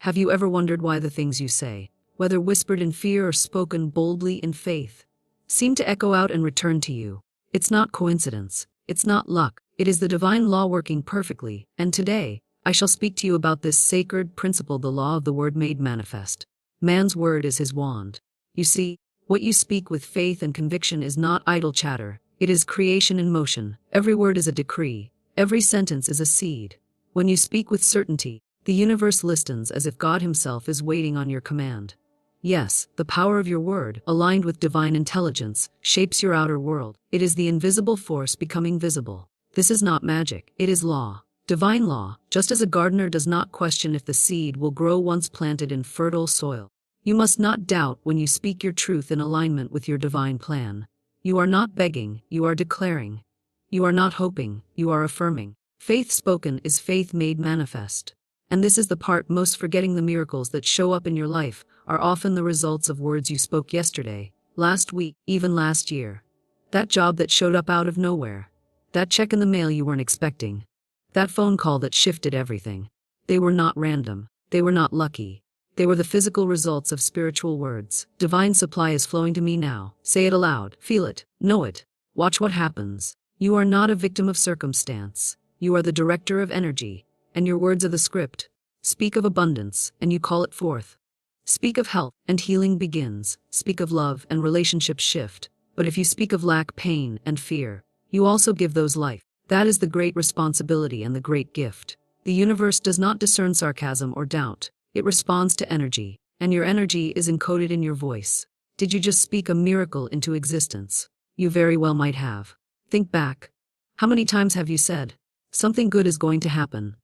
Have you ever wondered why the things you say, whether whispered in fear or spoken boldly in faith, seem to echo out and return to you? It's not coincidence. It's not luck. It is the divine law working perfectly. And today, I shall speak to you about this sacred principle, the law of the word made manifest. Man's word is his wand. You see, what you speak with faith and conviction is not idle chatter. It is creation in motion. Every word is a decree. Every sentence is a seed. When you speak with certainty, the universe listens as if God himself is waiting on your command. Yes, the power of your word, aligned with divine intelligence, shapes your outer world. It is the invisible force becoming visible. This is not magic. It is law. Divine law, just as a gardener does not question if the seed will grow once planted in fertile soil. You must not doubt when you speak your truth in alignment with your divine plan. You are not begging, you are declaring. You are not hoping, you are affirming. Faith spoken is faith made manifest. And this is the part most forgetting. The miracles that show up in your life are often the results of words you spoke yesterday, last week, even last year. That job that showed up out of nowhere. That check in the mail you weren't expecting. That phone call that shifted everything. They were not random. They were not lucky. They were the physical results of spiritual words. Divine supply is flowing to me now. Say it aloud. Feel it. Know it. Watch what happens. You are not a victim of circumstance. You are the director of energy, and your words are the script. Speak of abundance, and you call it forth. Speak of health, and healing begins. Speak of love, and relationships shift. But if you speak of lack, pain, and fear, you also give those life. That is the great responsibility and the great gift. The universe does not discern sarcasm or doubt. It responds to energy, and your energy is encoded in your voice. Did you just speak a miracle into existence? You very well might have. Think back. How many times have you said, something good is going to happen,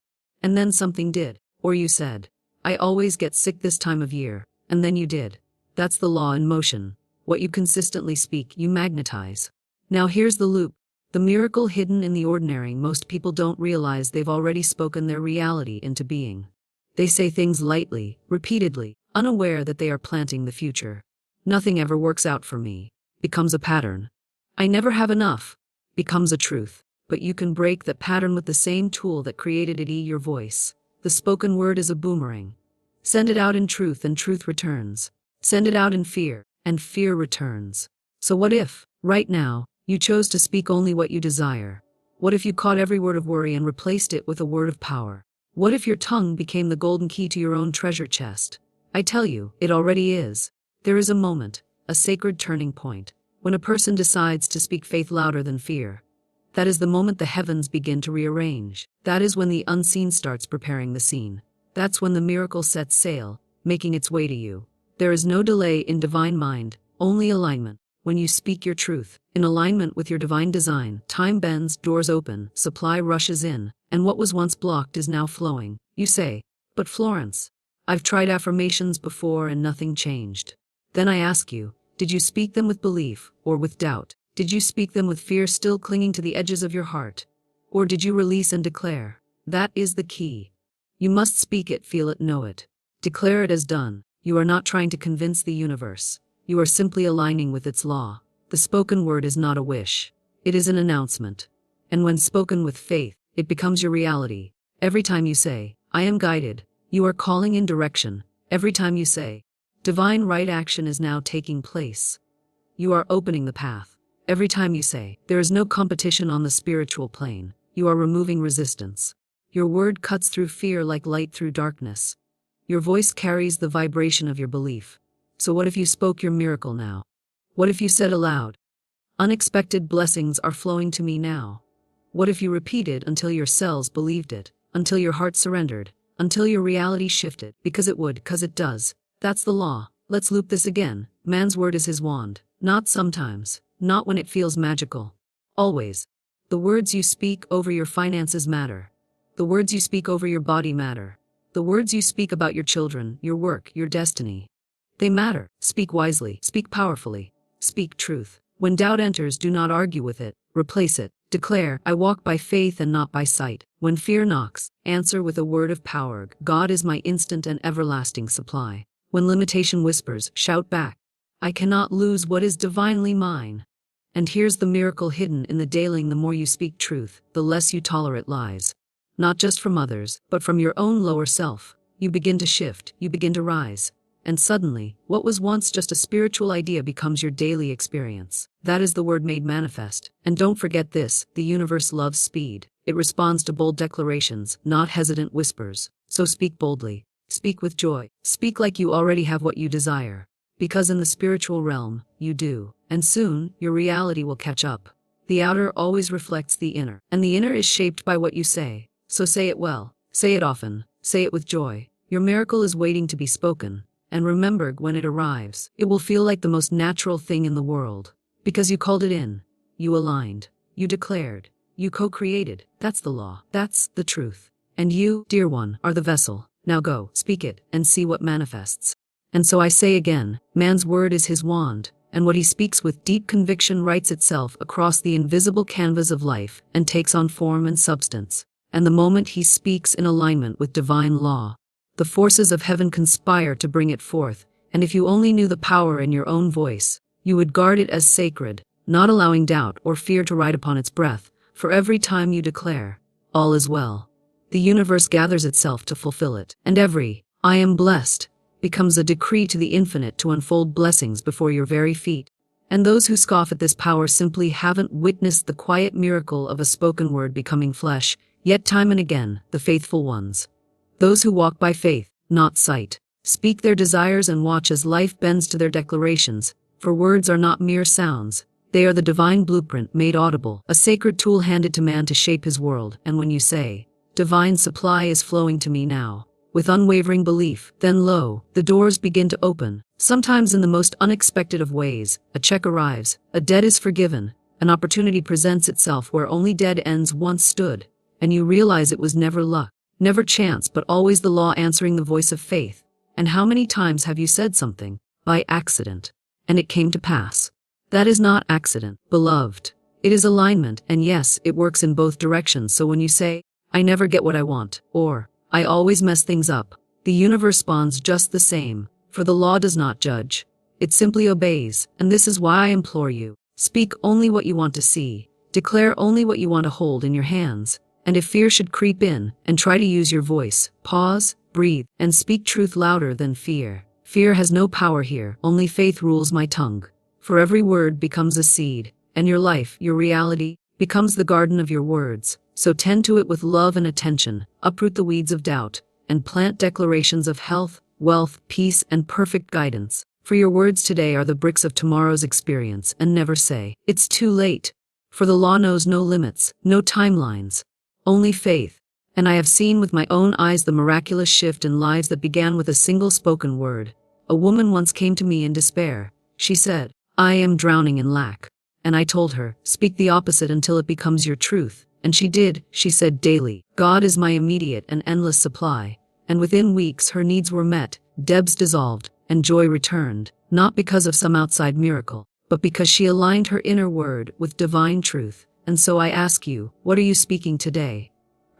and then something did? Or you said, I always get sick this time of year, and then you did. That's the law in motion. What you consistently speak, you magnetize. Now here's the loop. The miracle hidden in the ordinary. Most people don't realize they've already spoken their reality into being. They say things lightly, repeatedly, unaware that they are planting the future. Nothing ever works out for me. Becomes a pattern. I never have enough. Becomes a truth. But you can break that pattern with the same tool that created it, your voice. The spoken word is a boomerang. Send it out in truth, and truth returns. Send it out in fear, and fear returns. So what if, right now, you chose to speak only what you desire? What if you caught every word of worry and replaced it with a word of power? What if your tongue became the golden key to your own treasure chest? I tell you, it already is. There is a moment, a sacred turning point, when a person decides to speak faith louder than fear. That is the moment the heavens begin to rearrange. That is when the unseen starts preparing the scene. That's when the miracle sets sail, making its way to you. There is no delay in divine mind, only alignment. When you speak your truth, in alignment with your divine design, time bends, doors open, supply rushes in, and what was once blocked is now flowing. You say, but Florence, I've tried affirmations before and nothing changed. Then I ask you, did you speak them with belief or with doubt? Did you speak them with fear still clinging to the edges of your heart? Or did you release and declare? That is the key. You must speak it, feel it, know it. Declare it as done. You are not trying to convince the universe. You are simply aligning with its law. The spoken word is not a wish. It is an announcement. And when spoken with faith, it becomes your reality. Every time you say, I am guided, you are calling in direction. Every time you say, divine right action is now taking place, you are opening the path. Every time you say, there is no competition on the spiritual plane, you are removing resistance. Your word cuts through fear like light through darkness. Your voice carries the vibration of your belief. So what if you spoke your miracle now? What if you said aloud, unexpected blessings are flowing to me now? What if you repeated until your cells believed it, until your heart surrendered, until your reality shifted? Because it would, because it does. That's the law. Let's loop this again. Man's word is his wand. Not sometimes. Not when it feels magical. Always. The words you speak over your finances matter. The words you speak over your body matter. The words you speak about your children, your work, your destiny. They matter. Speak wisely. Speak powerfully. Speak truth. When doubt enters, do not argue with it. Replace it. Declare, I walk by faith and not by sight. When fear knocks, answer with a word of power. God is my instant and everlasting supply. When limitation whispers, shout back, I cannot lose what is divinely mine. And here's the miracle hidden in the dayling. The more you speak truth, the less you tolerate lies. Not just from others, but from your own lower self. You begin to shift, you begin to rise. And suddenly, what was once just a spiritual idea becomes your daily experience. That is the word made manifest. And don't forget this, the universe loves speed. It responds to bold declarations, not hesitant whispers. So speak boldly. Speak with joy. Speak like you already have what you desire. Because in the spiritual realm, you do. And soon, your reality will catch up. The outer always reflects the inner. And the inner is shaped by what you say. So say it well. Say it often. Say it with joy. Your miracle is waiting to be spoken. And remember, when it arrives, it will feel like the most natural thing in the world. Because you called it in. You aligned. You declared. You co-created. That's the law. That's the truth. And you, dear one, are the vessel. Now go, speak it, and see what manifests. And so I say again, man's word is his wand, and what he speaks with deep conviction writes itself across the invisible canvas of life and takes on form and substance. And the moment he speaks in alignment with divine law, the forces of heaven conspire to bring it forth, and if you only knew the power in your own voice, you would guard it as sacred, not allowing doubt or fear to ride upon its breath, for every time you declare, all is well, the universe gathers itself to fulfill it, and every, I am blessed, becomes a decree to the infinite to unfold blessings before your very feet. And those who scoff at this power simply haven't witnessed the quiet miracle of a spoken word becoming flesh, yet time and again, the faithful ones. Those who walk by faith, not sight, speak their desires and watch as life bends to their declarations, for words are not mere sounds, they are the divine blueprint made audible, a sacred tool handed to man to shape his world. And when you say, divine supply is flowing to me now, with unwavering belief, then lo, the doors begin to open, sometimes in the most unexpected of ways. A check arrives, a debt is forgiven, an opportunity presents itself where only dead ends once stood, and you realize it was never luck. Never chance, but always the law answering the voice of faith. And how many times have you said something, by accident, and it came to pass? That is not accident, beloved. It is alignment, and yes, it works in both directions. So when you say, I never get what I want, or, I always mess things up, the universe responds just the same, for the law does not judge. It simply obeys, and this is why I implore you, speak only what you want to see, declare only what you want to hold in your hands. And if fear should creep in, and try to use your voice, pause, breathe, and speak truth louder than fear. Fear has no power here, only faith rules my tongue. For every word becomes a seed, and your life, your reality, becomes the garden of your words. So tend to it with love and attention, uproot the weeds of doubt, and plant declarations of health, wealth, peace, and perfect guidance. For your words today are the bricks of tomorrow's experience, and never say, it's too late. For the law knows no limits, no timelines. Only faith. And I have seen with my own eyes the miraculous shift in lives that began with a single spoken word. A woman once came to me in despair. She said, I am drowning in lack. And I told her, speak the opposite until it becomes your truth. And she did. She said daily, God is my immediate and endless supply. And within weeks her needs were met, debts dissolved, and joy returned, not because of some outside miracle, but because she aligned her inner word with divine truth. And so I ask you, what are you speaking today?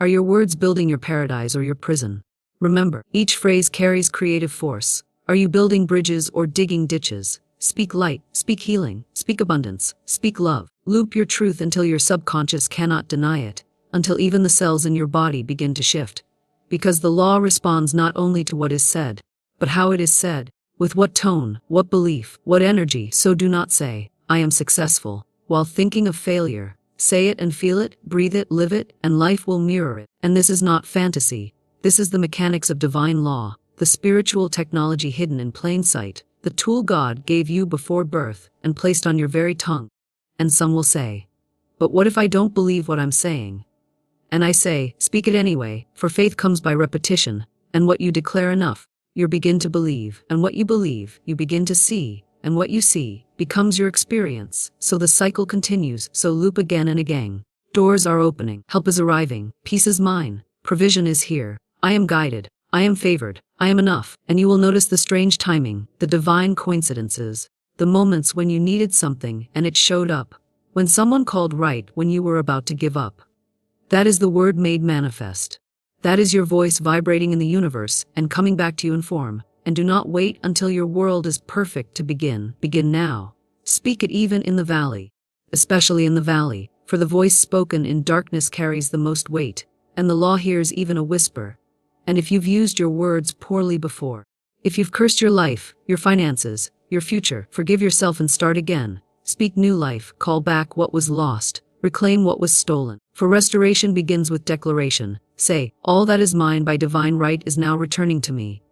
Are your words building your paradise or your prison? Remember, each phrase carries creative force. Are you building bridges or digging ditches? Speak light, speak healing, speak abundance, speak love. Loop your truth until your subconscious cannot deny it, until even the cells in your body begin to shift. Because the law responds not only to what is said, but how it is said, with what tone, what belief, what energy. So do not say, I am successful, while thinking of failure. Say it and feel it, breathe it, live it, and life will mirror it. And this is not fantasy. This is the mechanics of divine law, the spiritual technology hidden in plain sight, the tool God gave you before birth and placed on your very tongue. And some will say, but what if I don't believe what I'm saying? And I say, speak it anyway, for faith comes by repetition, and what you declare enough, you begin to believe, and what you believe, you begin to see, and what you see becomes your experience. So the cycle continues, so loop again and again. Doors are opening, help is arriving, peace is mine, provision is here, I am guided, I am favored, I am enough. And you will notice the strange timing, the divine coincidences, the moments when you needed something and it showed up, when someone called right when you were about to give up. That is the word made manifest. That is your voice vibrating in the universe and coming back to you in form. And do not wait until your world is perfect to begin. Begin now. Speak it even in the valley. Especially in the valley, for the voice spoken in darkness carries the most weight, and the law hears even a whisper. And if you've used your words poorly before, if you've cursed your life, your finances, your future, forgive yourself and start again. Speak new life, call back what was lost, reclaim what was stolen. For restoration begins with declaration. Say, all that is mine by divine right is now returning to me.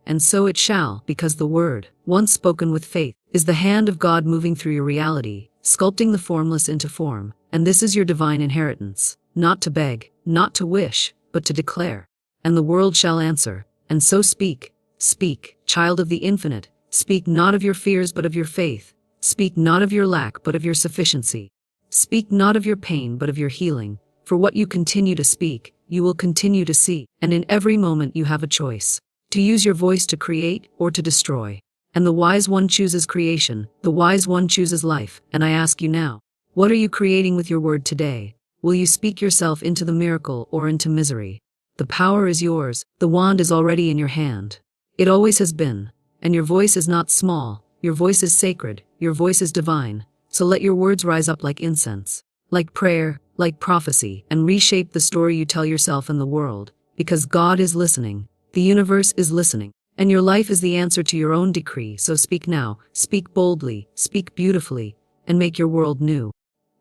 And so it shall, because the word, once spoken with faith, is the hand of God moving through your reality, sculpting the formless into form. And this is your divine inheritance, not to beg, not to wish, but to declare. And the world shall answer. And so speak, speak, child of the infinite, speak not of your fears but of your faith. Speak not of your lack but of your sufficiency. Speak not of your pain but of your healing. For what you continue to speak, you will continue to see. And in every moment you have a choice. To use your voice to create or to destroy. And the wise one chooses creation, the wise one chooses life. And I ask you now, what are you creating with your word today? Will you speak yourself into the miracle or into misery? The power is yours, the wand is already in your hand. It always has been. And your voice is not small, your voice is sacred, your voice is divine. So let your words rise up like incense, like prayer, like prophecy, and reshape the story you tell yourself and the world. Because God is listening. The universe is listening, and your life is the answer to your own decree. So speak now, speak boldly, speak beautifully, and make your world new.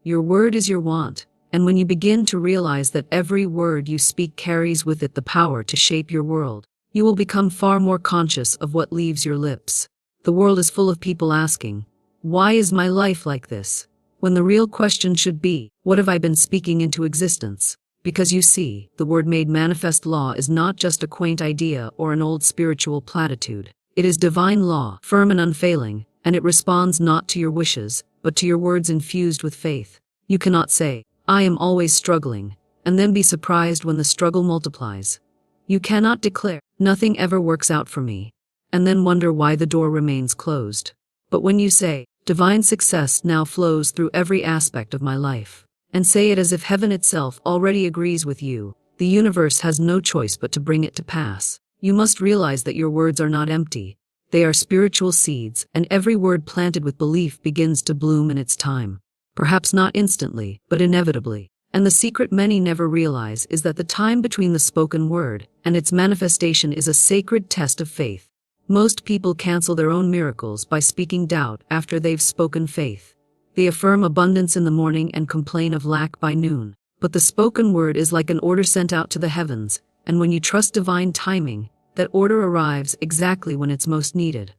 Your word is your want, and when you begin to realize that every word you speak carries with it the power to shape your world, you will become far more conscious of what leaves your lips. The world is full of people asking, why is my life like this? When the real question should be, what have I been speaking into existence? Because you see, the word made manifest law is not just a quaint idea or an old spiritual platitude. It is divine law, firm and unfailing, and it responds not to your wishes, but to your words infused with faith. You cannot say, I am always struggling, and then be surprised when the struggle multiplies. You cannot declare, nothing ever works out for me, and then wonder why the door remains closed. But when you say, divine success now flows through every aspect of my life, and say it as if heaven itself already agrees with you, the universe has no choice but to bring it to pass. You must realize that your words are not empty. They are spiritual seeds, and every word planted with belief begins to bloom in its time. Perhaps not instantly, but inevitably. And the secret many never realize is that the time between the spoken word and its manifestation is a sacred test of faith. Most people cancel their own miracles by speaking doubt after they've spoken faith. They affirm abundance in the morning and complain of lack by noon. But the spoken word is like an order sent out to the heavens, and when you trust divine timing, that order arrives exactly when it's most needed.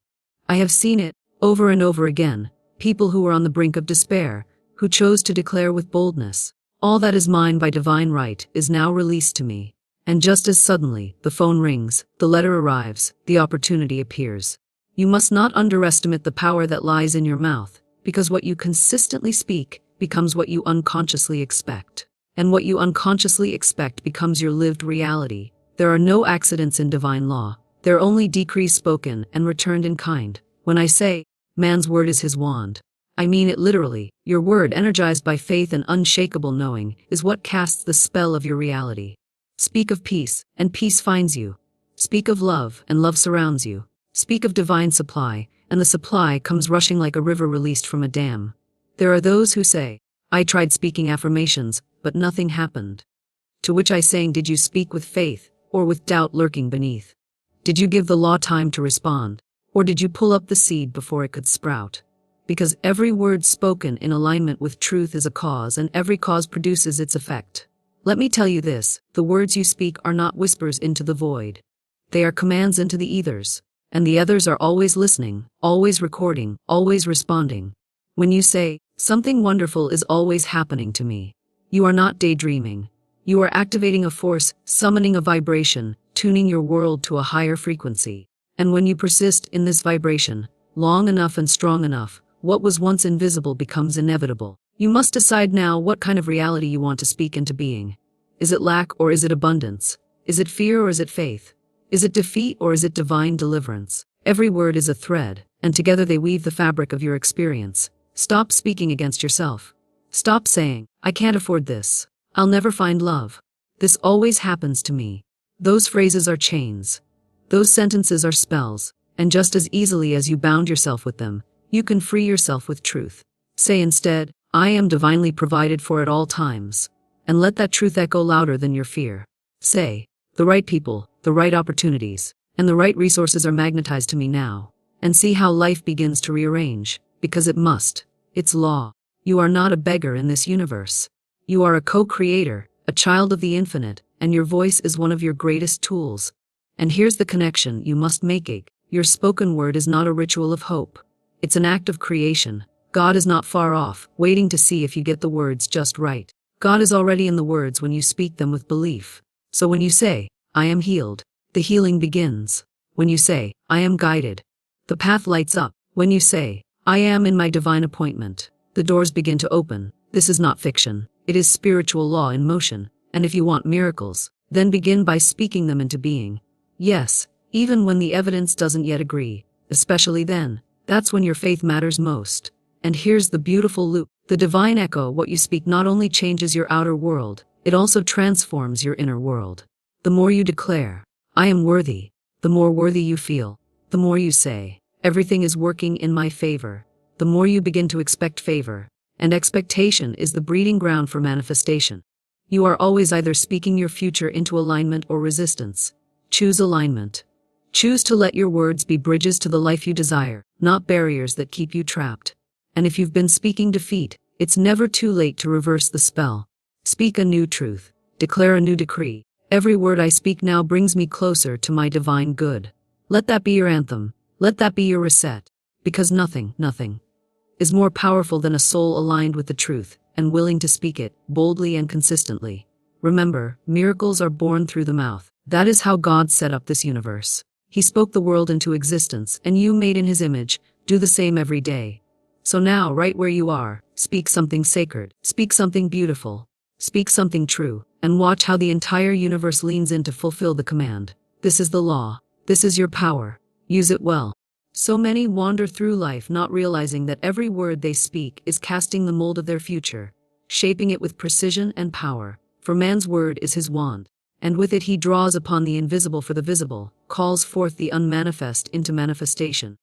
I have seen it, over and over again, people who were on the brink of despair, who chose to declare with boldness, all that is mine by divine right is now released to me. And just as suddenly, the phone rings, the letter arrives, the opportunity appears. You must not underestimate the power that lies in your mouth. Because what you consistently speak becomes what you unconsciously expect. And what you unconsciously expect becomes your lived reality. There are no accidents in divine law. There are only decrees spoken and returned in kind. When I say, man's word is his wand, I mean it literally. Your word, energized by faith and unshakable knowing, is what casts the spell of your reality. Speak of peace, and peace finds you. Speak of love, and love surrounds you. Speak of divine supply, and the supply comes rushing like a river released from a dam. There are those who say, I tried speaking affirmations, but nothing happened. To which I say, did you speak with faith, or with doubt lurking beneath? Did you give the law time to respond, or did you pull up the seed before it could sprout? Because every word spoken in alignment with truth is a cause, and every cause produces its effect. Let me tell you this, the words you speak are not whispers into the void. They are commands into the ethers. And the others are always listening, always recording, always responding. When you say, something wonderful is always happening to me, you are not daydreaming. You are activating a force, summoning a vibration, tuning your world to a higher frequency. And when you persist in this vibration, long enough and strong enough, what was once invisible becomes inevitable. You must decide now what kind of reality you want to speak into being. Is it lack or is it abundance? Is it fear or is it faith? Is it defeat or is it divine deliverance? Every word is a thread, and together they weave the fabric of your experience. Stop speaking against yourself. Stop saying, I can't afford this. I'll never find love. This always happens to me. Those phrases are chains. Those sentences are spells, and just as easily as you bound yourself with them, you can free yourself with truth. Say instead, I am divinely provided for at all times, and let that truth echo louder than your fear. Say, The right people, the right opportunities, and the right resources are magnetized to me now. And see how life begins to rearrange, because it must. It's law. You are not a beggar in this universe. You are a co-creator, a child of the infinite, and your voice is one of your greatest tools. And here's the connection you must make it. Your spoken word is not a ritual of hope. It's an act of creation. God is not far off, waiting to see if you get the words just right. God is already in the words when you speak them with belief. So when you say, I am healed, the healing begins. When you say, I am guided, the path lights up. When you say, I am in my divine appointment, the doors begin to open. This is not fiction. It is spiritual law in motion. And if you want miracles, then begin by speaking them into being. Yes, even when the evidence doesn't yet agree. Especially then. That's when your faith matters most. And here's the beautiful loop. The divine echo, what you speak not only changes your outer world, it also transforms your inner world. The more you declare, I am worthy, the more worthy you feel. The more you say, everything is working in my favor, the more you begin to expect favor. And expectation is the breeding ground for manifestation. You are always either speaking your future into alignment or resistance. Choose alignment. Choose to let your words be bridges to the life you desire, not barriers that keep you trapped. And if you've been speaking defeat, it's never too late to reverse the spell. Speak a new truth. Declare a new decree. Every word I speak now brings me closer to my divine good. Let that be your anthem. Let that be your reset. Because nothing is more powerful than a soul aligned with the truth and willing to speak it boldly and consistently. Remember, miracles are born through the mouth. That is how God set up this universe. He spoke the world into existence, and you, made in His image, do the same every day. So now, right where you are, speak something sacred, speak something beautiful, speak something true, and watch how the entire universe leans in to fulfill the command. This is the law. This is your power. Use it well. So many wander through life not realizing that every word they speak is casting the mold of their future, shaping it with precision and power. For man's word is his wand, and with it he draws upon the invisible for the visible, calls forth the unmanifest into manifestation,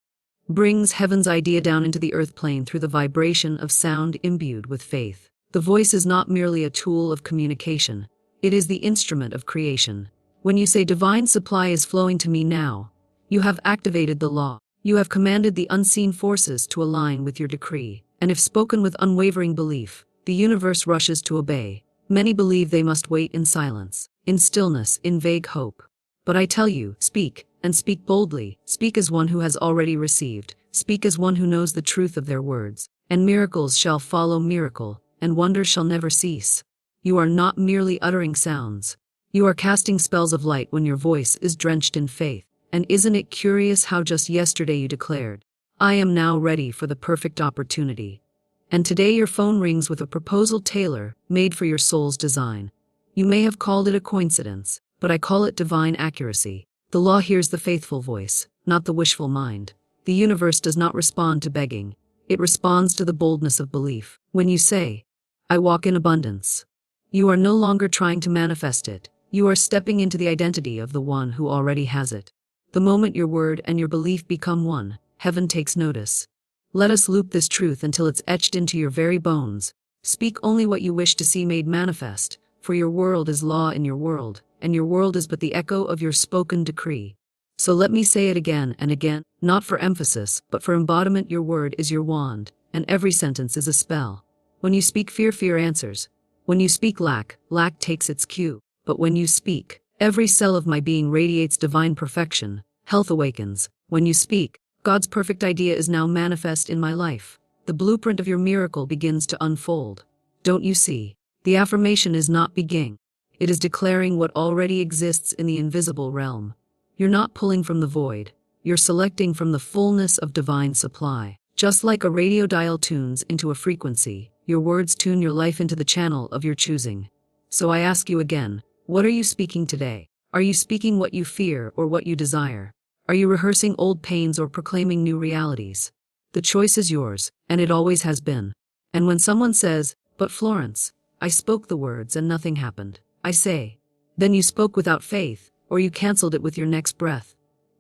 brings heaven's idea down into the earth plane through the vibration of sound imbued with faith. The voice is not merely a tool of communication, it is the instrument of creation. When you say divine supply is flowing to me now, you have activated the law. You have commanded the unseen forces to align with your decree, and if spoken with unwavering belief, the universe rushes to obey. Many believe they must wait in silence, in stillness, in vague hope. But I tell you, speak, and speak boldly. Speak as one who has already received. Speak as one who knows the truth of their words. And miracles shall follow miracle, and wonders shall never cease. You are not merely uttering sounds. You are casting spells of light when your voice is drenched in faith. And isn't it curious how just yesterday you declared, I am now ready for the perfect opportunity. And today your phone rings with a proposal tailor-made for your soul's design. You may have called it a coincidence, but I call it divine accuracy. The law hears the faithful voice, not the wishful mind. The universe does not respond to begging. It responds to the boldness of belief. When you say, I walk in abundance, you are no longer trying to manifest it. You are stepping into the identity of the one who already has it. The moment your word and your belief become one, heaven takes notice. Let us loop this truth until it's etched into your very bones. Speak only what you wish to see made manifest, for your world is law in your world, and your world is but the echo of your spoken decree. So let me say it again and again, not for emphasis, but for embodiment. Your word is your wand, and every sentence is a spell. When you speak fear, fear answers. When you speak lack, lack takes its cue. But when you speak, every cell of my being radiates divine perfection. Health awakens. When you speak, God's perfect idea is now manifest in my life. The blueprint of your miracle begins to unfold. Don't you see? The affirmation is not begging. It is declaring what already exists in the invisible realm. You're not pulling from the void. You're selecting from the fullness of divine supply. Just like a radio dial tunes into a frequency, your words tune your life into the channel of your choosing. So I ask you again, what are you speaking today? Are you speaking what you fear or what you desire? Are you rehearsing old pains or proclaiming new realities? The choice is yours, and it always has been. And when someone says, but Florence, I spoke the words and nothing happened, I say, then you spoke without faith, or you canceled it with your next breath.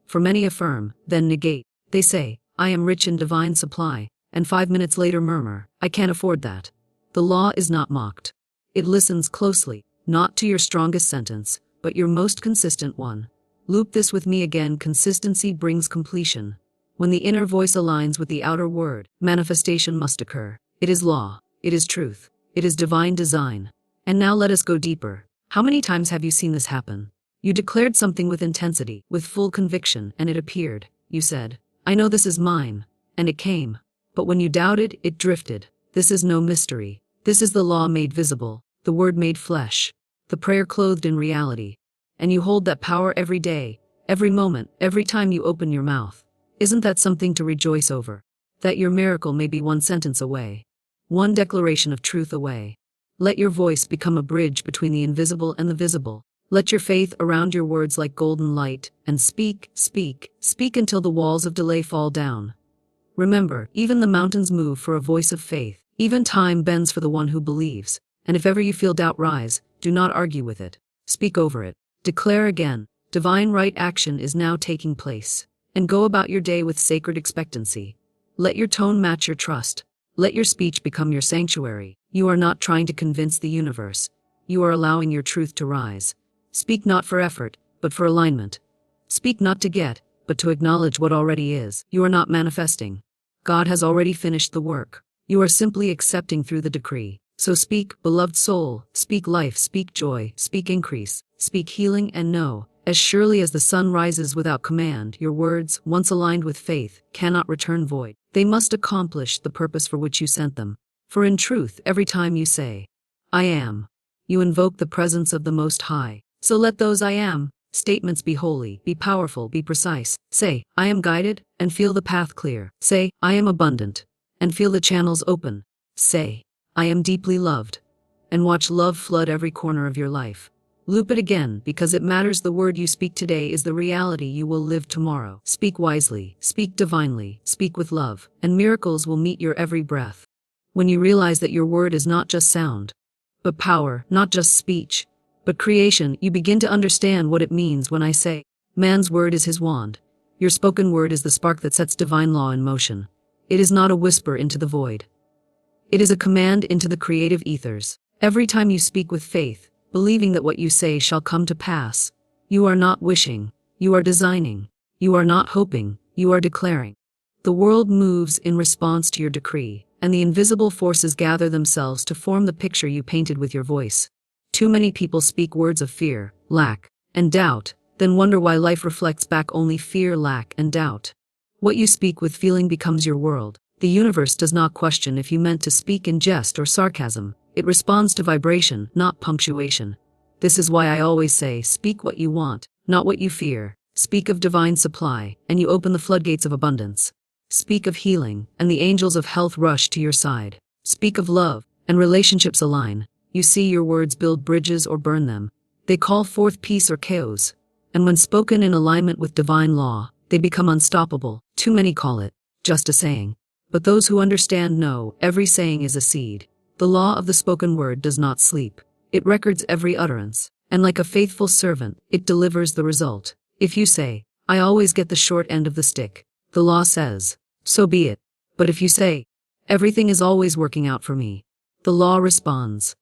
For many affirm, then negate. They say, I am rich in divine supply, and 5 minutes later murmur, I can't afford that. The law is not mocked. It listens closely, not to your strongest sentence, but your most consistent one. Loop this with me again. Consistency brings completion. When the inner voice aligns with the outer word, manifestation must occur. It is law. It is truth. It is divine design. And now let us go deeper. How many times have you seen this happen? You declared something with intensity, with full conviction, and it appeared. You said, "I know this is mine," and it came. But when you doubted, it drifted. This is no mystery. This is the law made visible, the word made flesh, the prayer clothed in reality. And you hold that power every day, every moment, every time you open your mouth. Isn't that something to rejoice over? That your miracle may be one sentence away, one declaration of truth away. Let your voice become a bridge between the invisible and the visible. Let your faith around your words like golden light, and speak, speak, speak until the walls of delay fall down. Remember, even the mountains move for a voice of faith. Even time bends for the one who believes. And if ever you feel doubt rise, do not argue with it. Speak over it. Declare again, divine right action is now taking place. And go about your day with sacred expectancy. Let your tone match your trust. Let your speech become your sanctuary. You are not trying to convince the universe. You are allowing your truth to rise. Speak not for effort, but for alignment. Speak not to get, but to acknowledge what already is. You are not manifesting. God has already finished the work. You are simply accepting through the decree. So speak, beloved soul, speak life, speak joy, speak increase, speak healing, and know, as surely as the sun rises without command, your words, once aligned with faith, cannot return void. They must accomplish the purpose for which you sent them. For in truth, every time you say, "I am," you invoke the presence of the Most High. So let those "I am" statements be holy, be powerful, be precise. Say, "I am guided," and feel the path clear. Say, "I am abundant," and feel the channels open. Say, "I am deeply loved," and watch love flood every corner of your life. Loop it again, because it matters. The word you speak today is the reality you will live tomorrow. Speak wisely, speak divinely, speak with love, and miracles will meet your every breath. When you realize that your word is not just sound, but power, not just speech, but creation, you begin to understand what it means when I say, man's word is his wand. Your spoken word is the spark that sets divine law in motion. It is not a whisper into the void. It is a command into the creative ethers. Every time you speak with faith, believing that what you say shall come to pass, you are not wishing, you are designing. You are not hoping, you are declaring. The world moves in response to your decree, and the invisible forces gather themselves to form the picture you painted with your voice. Too many people speak words of fear, lack, and doubt, then wonder why life reflects back only fear, lack, and doubt. What you speak with feeling becomes your world. The universe does not question if you meant to speak in jest or sarcasm. It responds to vibration, not punctuation. This is why I always say, speak what you want, not what you fear. Speak of divine supply, and you open the floodgates of abundance. Speak of healing, and the angels of health rush to your side. Speak of love, and relationships align. You see, your words build bridges or burn them. They call forth peace or chaos. And when spoken in alignment with divine law, they become unstoppable. Too many call it just a saying. But those who understand know, every saying is a seed. The law of the spoken word does not sleep. It records every utterance, and like a faithful servant, it delivers the result. If you say, "I always get the short end of the stick," the law says, "So be it." But if you say, "Everything is always working out for me," the law responds,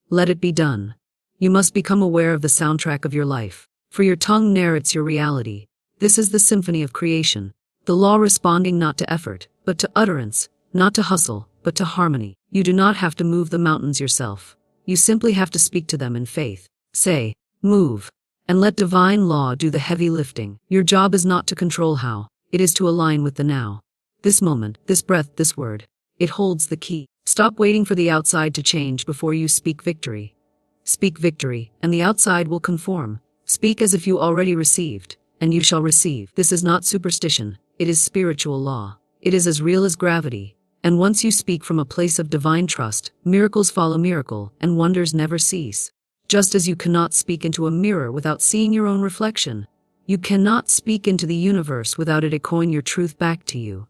"Let it be done." You must become aware of the soundtrack of your life, for your tongue narrates your reality. This is the symphony of creation. The law responding not to effort, but to utterance, not to hustle, but to harmony. You do not have to move the mountains yourself. You simply have to speak to them in faith. Say, "Move," and let divine law do the heavy lifting. Your job is not to control how, it is to align with the now. This moment, this breath, this word. It holds the key. Stop waiting for the outside to change before you speak victory. Speak victory, and the outside will conform. Speak as if you already received, and you shall receive. This is not superstition, it is spiritual law. It is as real as gravity. And once you speak from a place of divine trust, miracles follow miracle, and wonders never cease. Just as you cannot speak into a mirror without seeing your own reflection, you cannot speak into the universe without it echoing your truth back to you.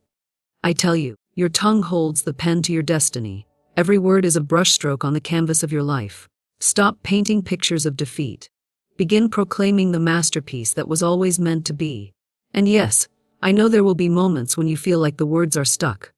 I tell you, your tongue holds the pen to your destiny. Every word is a brushstroke on the canvas of your life. Stop painting pictures of defeat. Begin proclaiming the masterpiece that was always meant to be. And yes, I know there will be moments when you feel like the words are stuck.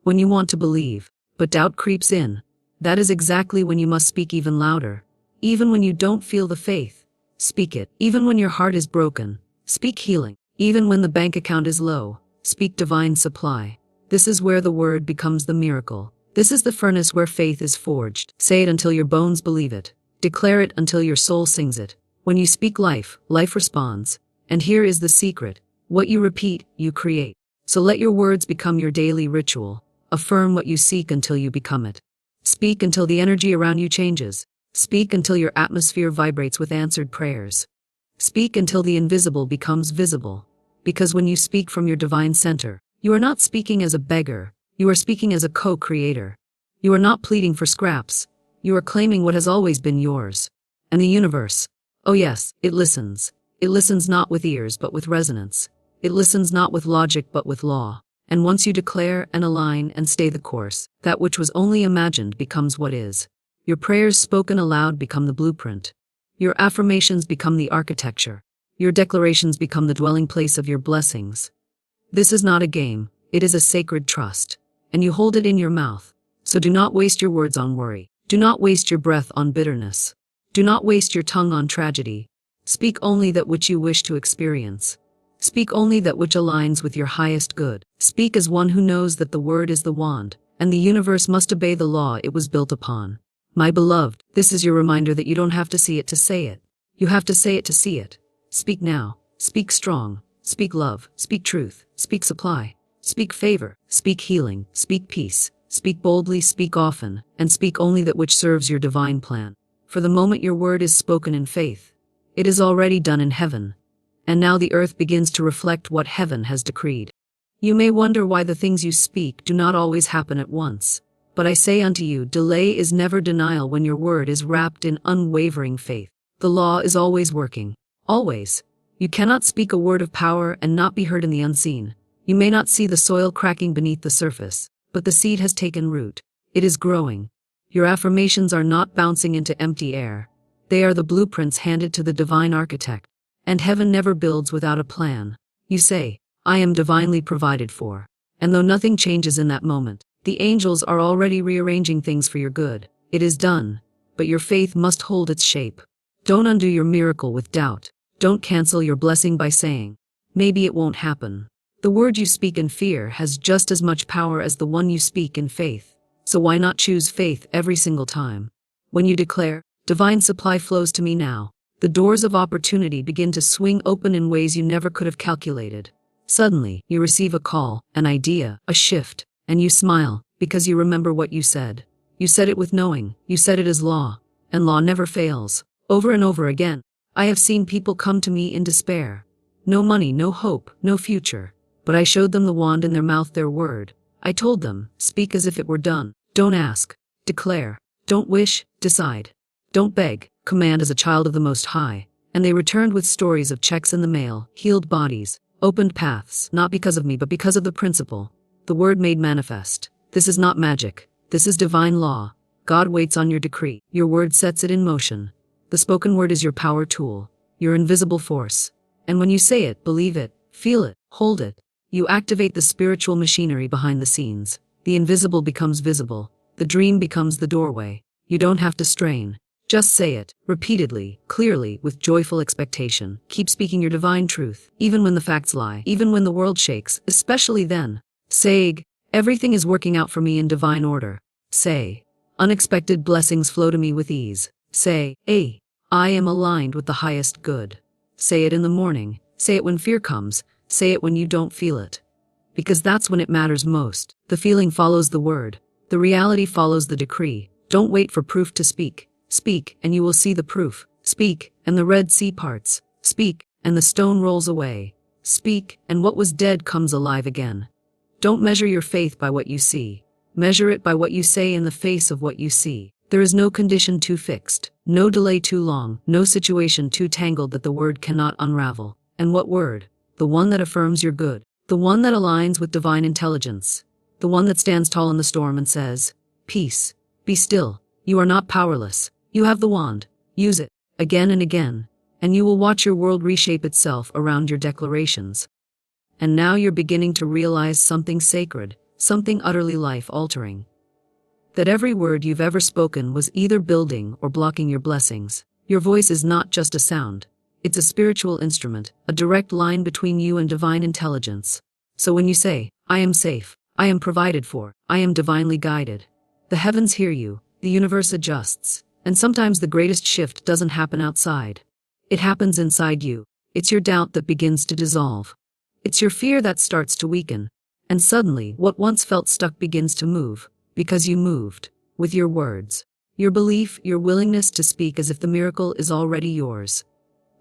When you want to believe, but doubt creeps in. That is exactly when you must speak even louder. Even when you don't feel the faith, Speak it. Even when your heart is broken, speak healing. Even when the bank account is low, speak divine supply. This is where the word becomes the miracle. This is the furnace where faith is forged. Say it until your bones believe it. Declare it until your soul sings it. When you speak life, life responds. And here is the secret. What you repeat, you create. So let your words become your daily ritual. Affirm what you seek until you become it. Speak until the energy around you changes. Speak until your atmosphere vibrates with answered prayers. Speak until the invisible becomes visible. Because when you speak from your divine center, you are not speaking as a beggar, you are speaking as a co-creator. You are not pleading for scraps, you are claiming what has always been yours. And the universe, oh yes, it listens. It listens not with ears but with resonance. It listens not with logic but with law. And once you declare and align and stay the course, that which was only imagined becomes what is. Your prayers spoken aloud become the blueprint. Your affirmations become the architecture. Your declarations become the dwelling place of your blessings. This is not a game, it is a sacred trust. And you hold it in your mouth. So do not waste your words on worry. Do not waste your breath on bitterness. Do not waste your tongue on tragedy. Speak only that which you wish to experience. Speak only that which aligns with your highest good. Speak as one who knows that the word is the wand, and the universe must obey the law it was built upon. My beloved, this is your reminder that you don't have to see it to say it. You have to say it to see it. Speak now. Speak strong. Speak love. Speak truth. Speak supply. Speak favor. Speak healing. Speak peace. Speak boldly, speak often, and speak only that which serves your divine plan. For the moment your word is spoken in faith, it is already done in heaven. And now the earth begins to reflect what heaven has decreed. You may wonder why the things you speak do not always happen at once. But I say unto you, delay is never denial when your word is wrapped in unwavering faith. The law is always working. Always. You cannot speak a word of power and not be heard in the unseen. You may not see the soil cracking beneath the surface, but the seed has taken root. It is growing. Your affirmations are not bouncing into empty air. They are the blueprints handed to the divine architect. And heaven never builds without a plan. You say, I am divinely provided for. And though nothing changes in that moment, the angels are already rearranging things for your good. It is done. But your faith must hold its shape. Don't undo your miracle with doubt. Don't cancel your blessing by saying, maybe it won't happen. The word you speak in fear has just as much power as the one you speak in faith. So why not choose faith every single time? When you declare, divine supply flows to me now, the doors of opportunity begin to swing open in ways you never could have calculated. Suddenly, you receive a call, an idea, a shift, and you smile, because you remember what you said. You said it with knowing, you said it as law, and law never fails. Over and over again, I have seen people come to me in despair. No money, no hope, no future. But I showed them the wand in their mouth, their word. I told them, speak as if it were done. Don't ask, declare. Don't wish, decide. Don't beg, command as a child of the Most High. And they returned with stories of checks in the mail, healed bodies, opened paths, not because of me but because of the principle. The word made manifest. This is not magic. This is divine law. God waits on your decree. Your word sets it in motion. The spoken word is your power tool, your invisible force. And when you say it, believe it, feel it, hold it, you activate the spiritual machinery behind the scenes. The invisible becomes visible. The dream becomes the doorway. You don't have to strain. Just say it, repeatedly, clearly, with joyful expectation. Keep speaking your divine truth, even when the facts lie, even when the world shakes, especially then. Say, everything is working out for me in divine order. Say, unexpected blessings flow to me with ease. Say, I am aligned with the highest good. Say it in the morning. Say it when fear comes. Say it when you don't feel it. Because that's when it matters most. The feeling follows the word. The reality follows the decree. Don't wait for proof to speak. Speak, and you will see the proof. Speak, and the Red Sea parts. Speak, and the stone rolls away. Speak, and what was dead comes alive again. Don't measure your faith by what you see. Measure it by what you say in the face of what you see. There is no condition too fixed, no delay too long, no situation too tangled that the word cannot unravel. And what word? The one that affirms your good. The one that aligns with divine intelligence. The one that stands tall in the storm and says, peace, be still. You are not powerless. You have the wand. Use it, again and again, and you will watch your world reshape itself around your declarations. And now you're beginning to realize something sacred, something utterly life-altering. That every word you've ever spoken was either building or blocking your blessings. Your voice is not just a sound. It's a spiritual instrument, a direct line between you and divine intelligence. So when you say, I am safe, I am provided for, I am divinely guided, the heavens hear you, the universe adjusts, and sometimes the greatest shift doesn't happen outside. It happens inside you. It's your doubt that begins to dissolve. It's your fear that starts to weaken. And suddenly, what once felt stuck begins to move, because you moved, with your words, your belief, your willingness to speak as if the miracle is already yours.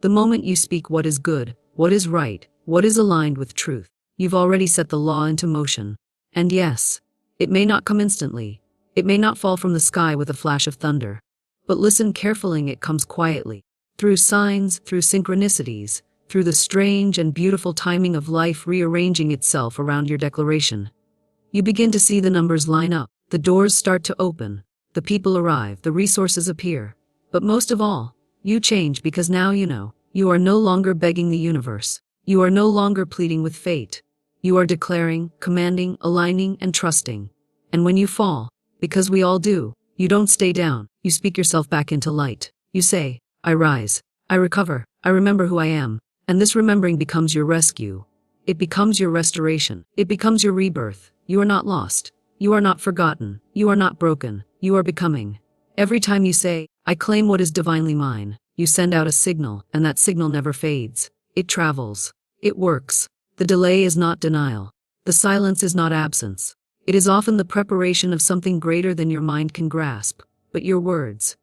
The moment you speak what is good, what is right, what is aligned with truth, you've already set the law into motion. And yes, it may not come instantly. It may not fall from the sky with a flash of thunder. But listen carefully, it comes quietly. Through signs, through synchronicities, through the strange and beautiful timing of life rearranging itself around your declaration. You begin to see the numbers line up, the doors start to open, the people arrive, the resources appear. But most of all, you change because now you know, you are no longer begging the universe. You are no longer pleading with fate. You are declaring, commanding, aligning, and trusting. And when you fall, because we all do, you don't stay down, you speak yourself back into light. You say, I rise, I recover, I remember who I am. And this remembering becomes your rescue. It becomes your restoration. It becomes your rebirth. You are not lost. You are not forgotten. You are not broken. You are becoming. Every time you say, I claim what is divinely mine, you send out a signal, and that signal never fades. It travels. It works. The delay is not denial. The silence is not absence. It is often the preparation of something greater than your mind can grasp. But your words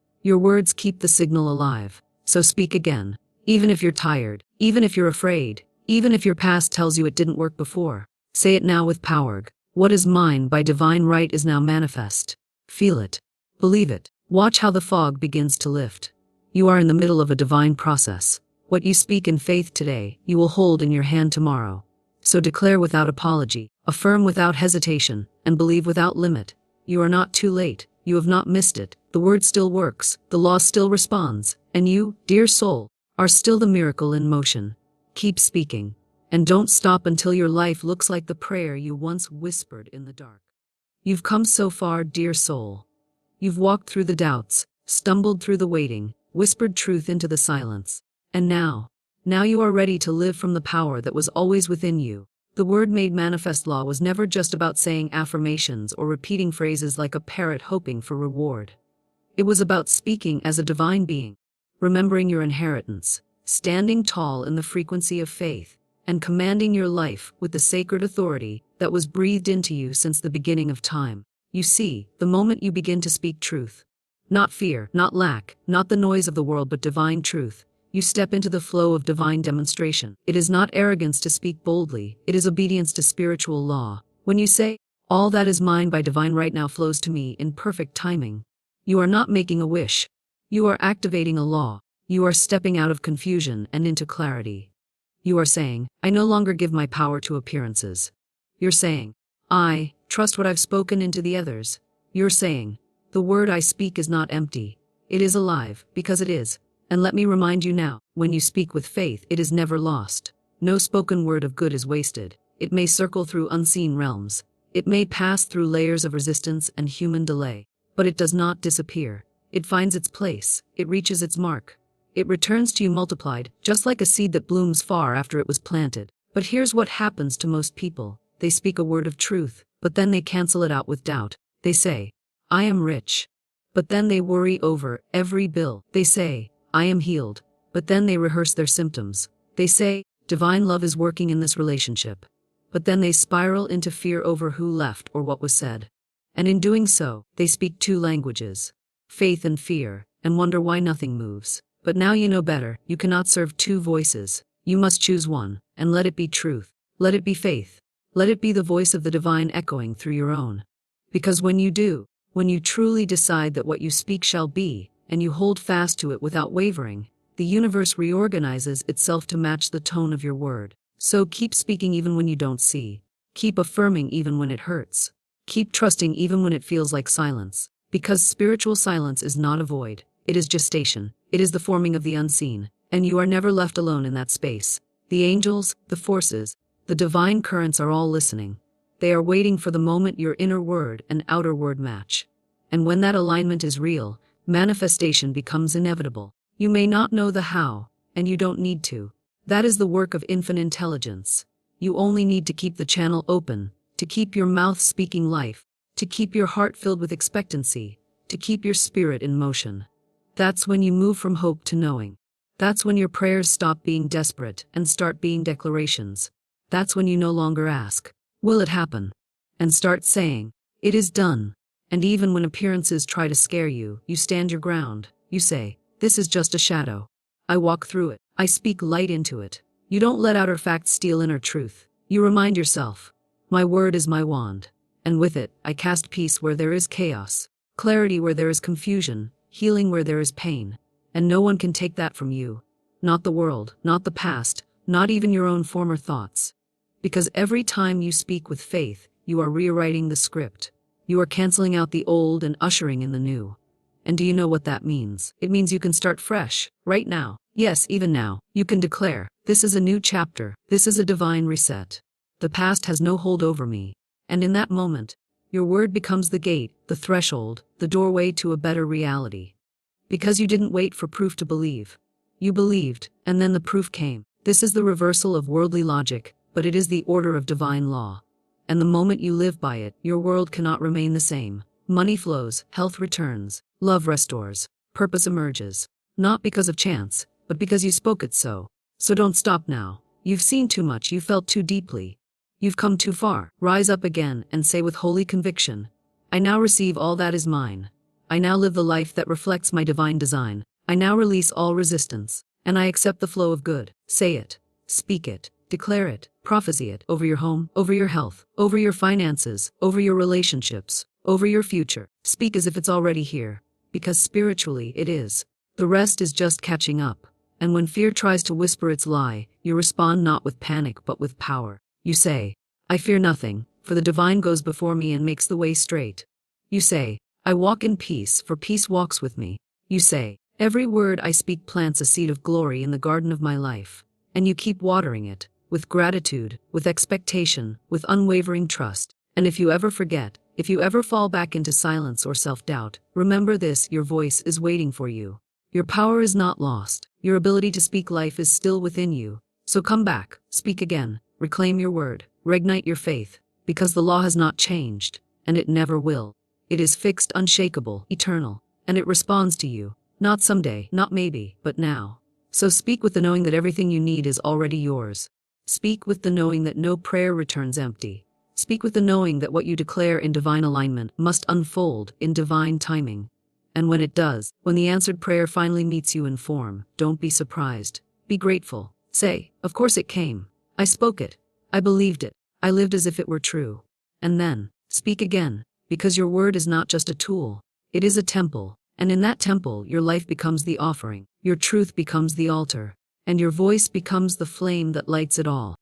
keep the signal alive. So speak again. Even if you're tired, even if you're afraid, even if your past tells you it didn't work before. Say it now with power. What is mine by divine right is now manifest. Feel it. Believe it. Watch how the fog begins to lift. You are in the middle of a divine process. What you speak in faith today, you will hold in your hand tomorrow. So declare without apology, affirm without hesitation, and believe without limit. You are not too late. You have not missed it. The word still works. The law still responds. And you, dear soul, are still the miracle in motion. Keep speaking. And don't stop until your life looks like the prayer you once whispered in the dark. You've come so far, dear soul. You've walked through the doubts, stumbled through the waiting, whispered truth into the silence. And now you are ready to live from the power that was always within you. The word made manifest law was never just about saying affirmations or repeating phrases like a parrot hoping for reward. It was about speaking as a divine being, remembering your inheritance, standing tall in the frequency of faith, and commanding your life with the sacred authority that was breathed into you since the beginning of time. You see, the moment you begin to speak truth, not fear, not lack, not the noise of the world but divine truth, you step into the flow of divine demonstration. It is not arrogance to speak boldly, it is obedience to spiritual law. When you say, all that is mine by divine right now flows to me in perfect timing, you are not making a wish. You are activating a law. You are stepping out of confusion and into clarity. You are saying, I no longer give my power to appearances. You're saying, I trust what I've spoken into the others. You're saying, the word I speak is not empty. It is alive, because it is. And let me remind you now, when you speak with faith, it is never lost. No spoken word of good is wasted. It may circle through unseen realms. It may pass through layers of resistance and human delay. But it does not disappear. It finds its place. It reaches its mark. It returns to you multiplied, just like a seed that blooms far after it was planted. But here's what happens to most people. They speak a word of truth, but then they cancel it out with doubt. They say, I am rich. But then they worry over every bill. They say, I am healed. But then they rehearse their symptoms. They say, divine love is working in this relationship. But then they spiral into fear over who left or what was said. And in doing so, they speak two languages, faith and fear, and wonder why nothing moves. But now you know better. You cannot serve two voices. You must choose one, and let it be truth. Let it be faith. Let it be the voice of the divine echoing through your own. Because when you do, when you truly decide that what you speak shall be, and you hold fast to it without wavering, the universe reorganizes itself to match the tone of your word. So keep speaking even when you don't see. Keep affirming even when it hurts. Keep trusting even when it feels like silence. Because spiritual silence is not a void. It is gestation. It is the forming of the unseen. And you are never left alone in that space. The angels, the forces, the divine currents are all listening. They are waiting for the moment your inner word and outer word match. And when that alignment is real, manifestation becomes inevitable. You may not know the how, and you don't need to. That is the work of infinite intelligence. You only need to keep the channel open, to keep your mouth speaking life, to keep your heart filled with expectancy, to keep your spirit in motion. That's when you move from hope to knowing. That's when your prayers stop being desperate and start being declarations. That's when you no longer ask, "Will it happen?" and start saying, "It is done." And even when appearances try to scare you, you stand your ground. You say, "This is just a shadow. I walk through it. I speak light into it." You don't let outer facts steal inner truth. You remind yourself, "My word is my wand, and with it, I cast peace where there is chaos, clarity where there is confusion, healing where there is pain." And no one can take that from you. Not the world, not the past, not even your own former thoughts. Because every time you speak with faith, you are rewriting the script. You are canceling out the old and ushering in the new. And do you know what that means? It means you can start fresh, right now. Yes, even now. You can declare, "This is a new chapter. This is a divine reset. The past has no hold over me." And in that moment, your word becomes the gate, the threshold, the doorway to a better reality. Because you didn't wait for proof to believe. You believed, and then the proof came. This is the reversal of worldly logic, but it is the order of divine law. And the moment you live by it, your world cannot remain the same. Money flows, health returns, love restores, purpose emerges. Not because of chance, but because you spoke it so. So don't stop now. You've seen too much, you felt too deeply. You've come too far. Rise up again and say with holy conviction, "I now receive all that is mine. I now live the life that reflects my divine design. I now release all resistance, and I accept the flow of good." Say it, speak it, declare it, prophesy it over your home, over your health, over your finances, over your relationships, over your future. Speak as if it's already here, because spiritually it is. The rest is just catching up. And when fear tries to whisper its lie, you respond not with panic but with power. You say, "I fear nothing, for the divine goes before me and makes the way straight." You say, "I walk in peace, for peace walks with me." You say, "Every word I speak plants a seed of glory in the garden of my life." And you keep watering it, with gratitude, with expectation, with unwavering trust. And if you ever forget, if you ever fall back into silence or self-doubt, remember this: your voice is waiting for you. Your power is not lost. Your ability to speak life is still within you. So come back, speak again, reclaim your word, reignite your faith, because the law has not changed, and it never will. It is fixed, unshakable, eternal, and it responds to you, not someday, not maybe, but now. So speak with the knowing that everything you need is already yours. Speak with the knowing that no prayer returns empty. Speak with the knowing that what you declare in divine alignment must unfold in divine timing. And when it does, when the answered prayer finally meets you in form, don't be surprised. Be grateful. Say, "Of course it came. I spoke it. I believed it. I lived as if it were true." And then, speak again. Because your word is not just a tool, it is a temple, and in that temple your life becomes the offering, your truth becomes the altar, and your voice becomes the flame that lights it all.